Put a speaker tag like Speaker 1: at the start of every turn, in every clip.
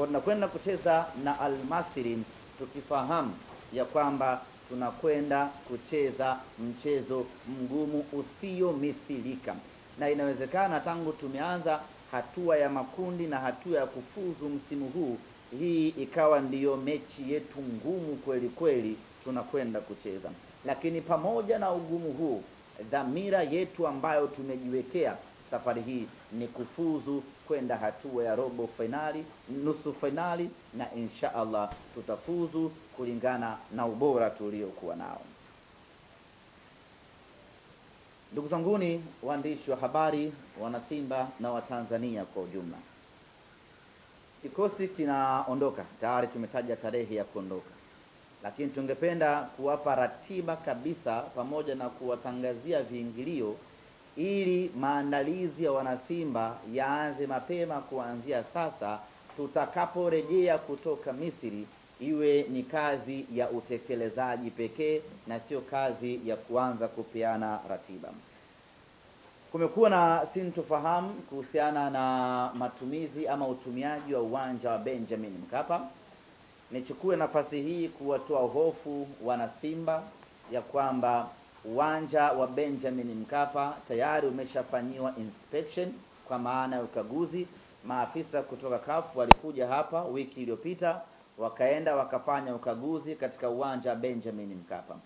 Speaker 1: tunakwenda kucheza na Al-Masry, tukifahamu ya kwamba tunakwenda kucheza mchezo mgumu usiomithilika, na inawezekana tangu tumeanza hatua ya makundi na hatua ya kufuzu msimu huu, hii ikawa ndiyo mechi yetu ngumu kweli kweli tunakwenda kucheza. Lakini pamoja na ugumu huu, dhamira yetu ambayo tumejiwekea safari hii ni kufuzu kwenda hatua ya robo finali, nusu finali, na insha Allah tutafuzu kulingana na ubora tuliokuwa nao. Ndugu zanguni waandishi wa habari, wanasimba na Watanzania kwa ujumla, kikosi kinaondoka tayari, tumetaja tarehe ya kuondoka, lakini tungependa kuwapa ratiba kabisa pamoja na kuwatangazia viingilio ili maandalizi ya wanasimba yaanze mapema kuanzia sasa. Tutakaporejea kutoka Misri iwe ni kazi ya utekelezaji pekee na sio kazi ya kuanza kupeana ratiba. Kumekuwa na sintofahamu kuhusiana na matumizi ama utumiaji wa uwanja wa Benjamin Mkapa. Nichukue nafasi hii kuwatoa hofu wanasimba ya kwamba uwanja wa Benjamin Mkapa tayari umeshafanyiwa inspection, kwa maana ya ukaguzi. Maafisa kutoka CAF walikuja hapa wiki iliyopita, wakaenda wakafanya ukaguzi katika uwanja wa Benjamin Mkapa.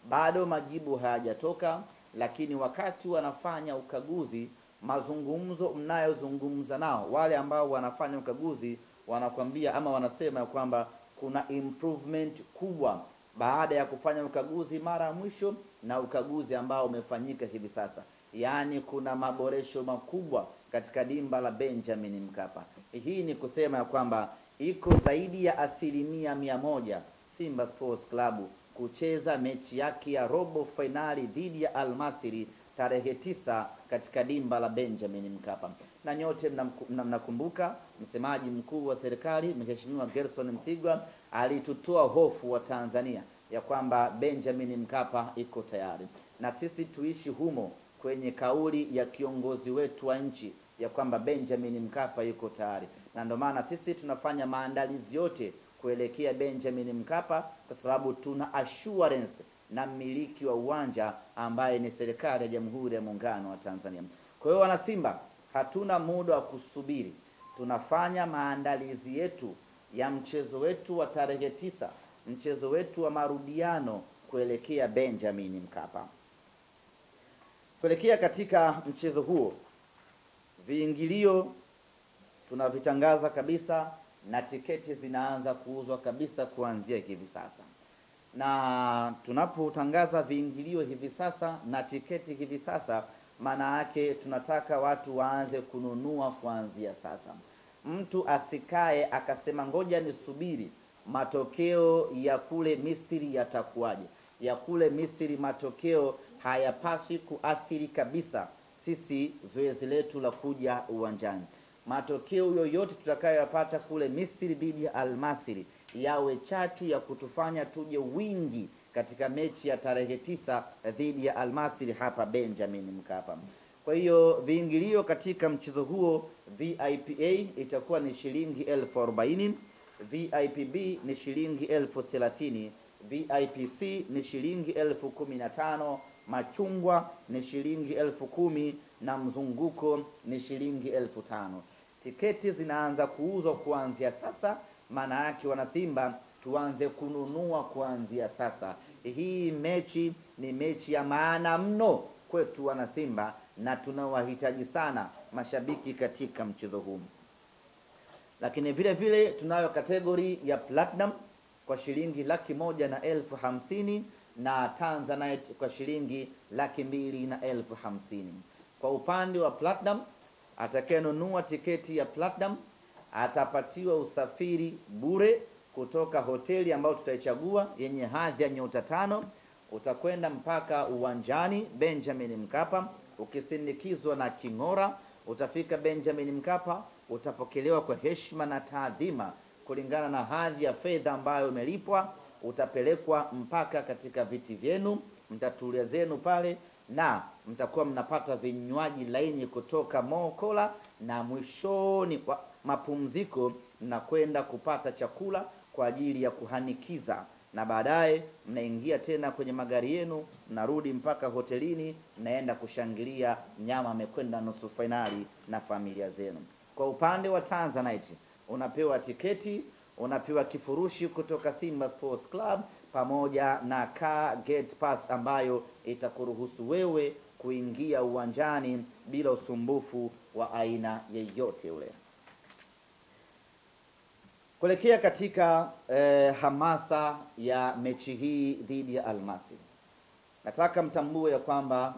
Speaker 1: Bado majibu hayajatoka, lakini wakati wanafanya ukaguzi, mazungumzo mnayozungumza nao wale ambao wanafanya ukaguzi wanakwambia ama wanasema kwamba kuna improvement kubwa baada ya kufanya ukaguzi mara ya mwisho na ukaguzi ambao umefanyika hivi sasa. Yaani kuna maboresho makubwa katika dimba la Benjamin Mkapa. Hii ni kusema ya kwamba iko zaidi ya 100% Simba Sports Club kucheza mechi yake ya robo finali dhidi ya Al-Masry tarehe 9 katika dimba la Benjamin Mkapa. Na nyote mnakumbuka msemaji mkuu wa serikali Mheshimiwa Gerson Msigwa alitutoa hofu wa Tanzania ya kwamba Benjamin Mkapa iko tayari, na sisi tuishi humo kwenye kauli ya kiongozi wetu wa nchi ya kwamba Benjamin Mkapa yuko tayari, na ndio maana sisi tunafanya maandalizi yote kuelekea Benjamin Mkapa, kwa sababu tuna assurance na mmiliki wa uwanja ambaye ni serikali ya Jamhuri ya Muungano wa Tanzania. Kwa hiyo wana Simba, hatuna muda wa kusubiri, tunafanya maandalizi yetu ya mchezo wetu wa tarehe 9, mchezo wetu wa marudiano kuelekea Benjamin Mkapa. Kuelekea katika mchezo huo, viingilio tunavitangaza kabisa na tiketi zinaanza kuuzwa kabisa kuanzia hivi sasa. Na tunapotangaza viingilio hivi sasa na tiketi hivi sasa, maana yake tunataka watu waanze kununua kuanzia sasa. Mtu asikae akasema ngoja nisubiri matokeo ya kule Misri yatakuwaje. Ya kule Misri matokeo hayapaswi kuathiri kabisa sisi zoezi letu la kuja uwanjani. Matokeo yoyote tutakayoyapata kule Misri dhidi ya Al-Masry yawe chachu ya kutufanya tuje wingi katika mechi ya tarehe 9 dhidi ya Al-Masry hapa Benjamin Mkapa. Kwa hiyo viingilio katika mchezo huo, VIP A itakuwa ni shilingi 40,000, VIP B ni shilingi 30,000, VIP C ni shilingi 15,000, machungwa ni shilingi 10,000 na mzunguko ni shilingi 5,000. Tiketi zinaanza kuuzwa kuanzia sasa, maana yake wana Simba tuanze kununua kuanzia sasa. Hii mechi ni mechi ya maana mno kwetu wana Simba, na tunawahitaji sana mashabiki katika mchezo huu. Lakini vile vile tunayo kategori ya Platinum kwa shilingi 1,150,000 na Tanzanite kwa shilingi 2,250,000. Kwa upande wa Platinum, atakayenunua tiketi ya Platinum atapatiwa usafiri bure kutoka hoteli ambayo tutaichagua yenye hadhi ya nyota 5. Utakwenda mpaka uwanjani Benjamin Mkapa ukisindikizwa na king'ora. Utafika Benjamin Mkapa, utapokelewa kwa heshima na taadhima kulingana na hadhi ya fedha ambayo umelipwa. Utapelekwa mpaka katika viti vyenu, mtatulia zenu pale, na mtakuwa mnapata vinywaji laini kutoka Mokola, na mwishoni kwa mapumziko mnakwenda kupata chakula kwa ajili ya kuhanikiza, na baadaye mnaingia tena kwenye magari yenu, mnarudi mpaka hotelini, mnaenda kushangilia mnyama amekwenda nusu fainali na familia zenu. Kwa upande wa Tanzanite, unapewa tiketi, unapewa kifurushi kutoka Simba Sports Club pamoja na car gate pass ambayo itakuruhusu wewe kuingia uwanjani bila usumbufu wa aina yeyote ule. Kuelekea katika hamasa ya mechi hii dhidi ya Almasry, nataka mtambue ya kwamba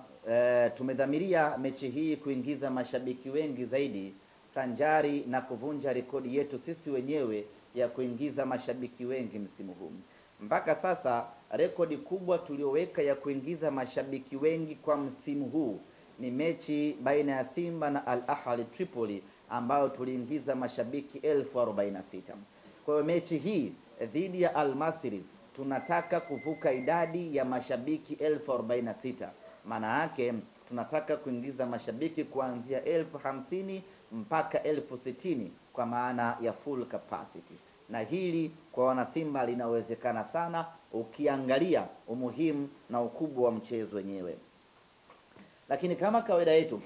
Speaker 1: tumedhamiria mechi hii kuingiza mashabiki wengi zaidi, sanjari na kuvunja rekodi yetu sisi wenyewe ya kuingiza mashabiki wengi msimu huu. Mpaka sasa rekodi kubwa tulioweka ya kuingiza mashabiki wengi kwa msimu huu ni mechi baina ya Simba na Al Ahly Tripoli ambayo tuliingiza mashabiki 1046. Kwa hiyo mechi hii dhidi ya Almasry tunataka kuvuka idadi ya mashabiki 1046. Maana yake tunataka kuingiza mashabiki kuanzia 1050 mpaka 1060 kwa maana ya full capacity, na hili kwa wanasimba linawezekana sana ukiangalia umuhimu na ukubwa wa mchezo wenyewe. Lakini kama kawaida yetu,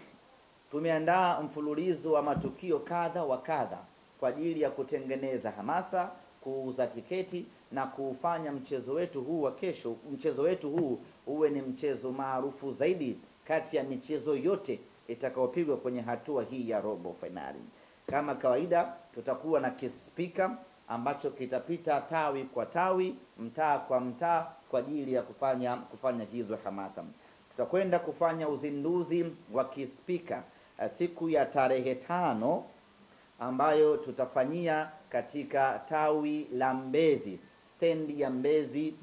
Speaker 1: tumeandaa mfululizo wa matukio kadha wa kadha kwa ajili ya kutengeneza hamasa, kuuza tiketi na kuufanya mchezo wetu huu wa kesho, mchezo wetu huu uwe ni mchezo maarufu zaidi kati ya michezo yote itakayopigwa kwenye hatua hii ya robo finali. Kama kawaida, tutakuwa na kispika ambacho kitapita tawi kwa tawi, mtaa kwa mtaa kwa ajili ya kufanya hizo hamasa. Tutakwenda kufanya uzinduzi wa kispika siku ya tarehe 5 ambayo tutafanyia katika tawi la Mbezi, stendi ya Mbezi,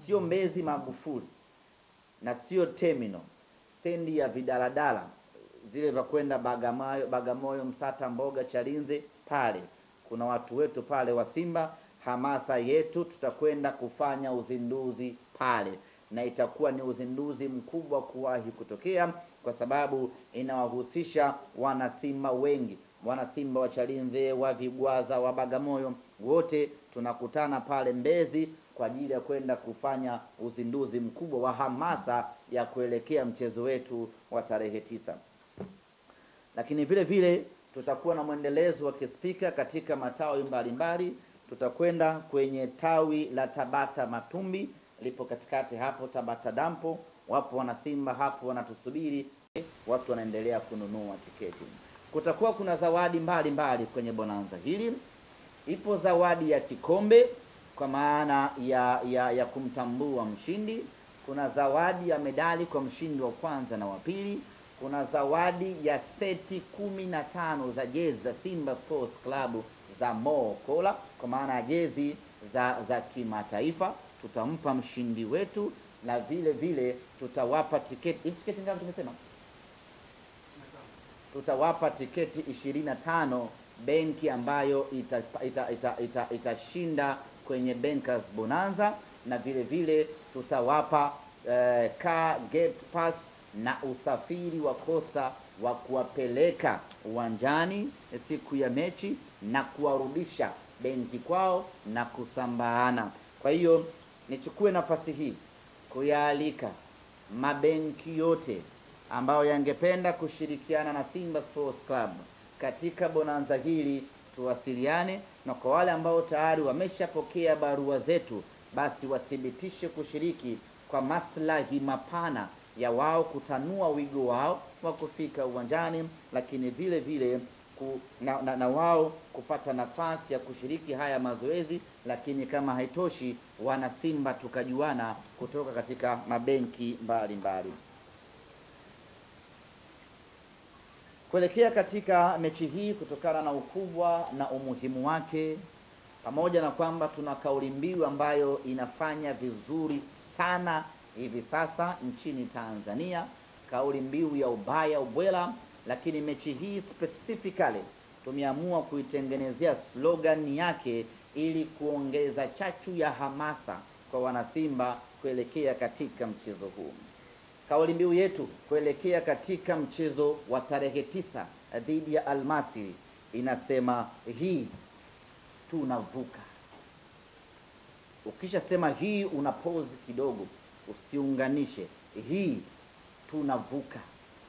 Speaker 1: sio Mbezi Magufuli na sio terminal, stendi ya vidaladala zile za kwenda Bagamoyo, Msata, Mboga, Chalinze. Pale kuna watu wetu pale wa Simba, hamasa yetu, tutakwenda kufanya uzinduzi pale, na itakuwa ni uzinduzi mkubwa kuwahi kutokea kwa sababu inawahusisha wanasimba wengi, wanasimba wa Chalinze, wa Vigwaza, wa Bagamoyo, wote tunakutana pale Mbezi kwa ajili ya kwenda kufanya uzinduzi mkubwa wa hamasa ya kuelekea mchezo wetu wa tarehe 9. Lakini vile vile tutakuwa na mwendelezo wa kispika katika matawi mbalimbali. Tutakwenda kwenye tawi la Tabata Matumbi, lipo katikati hapo Tabata Dampo, wapo wanasimba hapo wanatusubiri, watu wanaendelea kununua tiketi. Kutakuwa kuna zawadi mbalimbali kwenye bonanza hili. Ipo zawadi ya kikombe kwa maana ya kumtambua mshindi. Kuna zawadi ya medali kwa mshindi wa kwanza na wa pili. Kuna zawadi ya seti 15 za jezi za Simba Sports Club za Mo Kola kwa maana ya jezi za kimataifa tutampa mshindi wetu, na vile vile tutawapa tiketi. Hivi tiketi ngapi tumesema? Tutawapa tiketi 25 benki ambayo itashinda kwenye Bankers Bonanza, na vile vile tutawapa car gate pass na usafiri wa Costa wa kuwapeleka uwanjani siku ya mechi na kuwarudisha benki kwao na kusambaana. Kwa hiyo nichukue nafasi hii kuyaalika mabenki yote ambayo yangependa kushirikiana na Simba Sports Club katika bonanza hili, tuwasiliane, na kwa wale ambao tayari wameshapokea barua zetu, basi wathibitishe kushiriki kwa maslahi mapana ya wao kutanua wigo wao wa kufika uwanjani, lakini vile vile na wao kupata nafasi ya kushiriki haya mazoezi. Lakini kama haitoshi, wana Simba tukajuana kutoka katika mabenki mbalimbali. Kuelekea katika mechi hii, kutokana na ukubwa na umuhimu wake, pamoja na kwamba tuna kauli mbiu ambayo inafanya vizuri sana hivi sasa nchini Tanzania, kauli mbiu ya ubaya ubwela, lakini mechi hii specifically tumeamua kuitengenezea slogan yake ili kuongeza chachu ya hamasa kwa wanasimba kuelekea katika mchezo huu. Kauli mbiu yetu kuelekea katika mchezo wa tarehe 9 dhidi ya Almasry inasema, hii tunavuka. Ukisha sema hii, una pause kidogo, usiunganishe hii, tunavuka.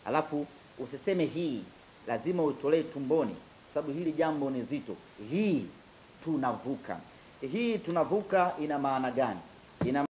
Speaker 1: Alafu usiseme hii, lazima utolee tumboni, sababu hili jambo ni zito. Hii tunavuka. Hii tunavuka ina maana gani? Ina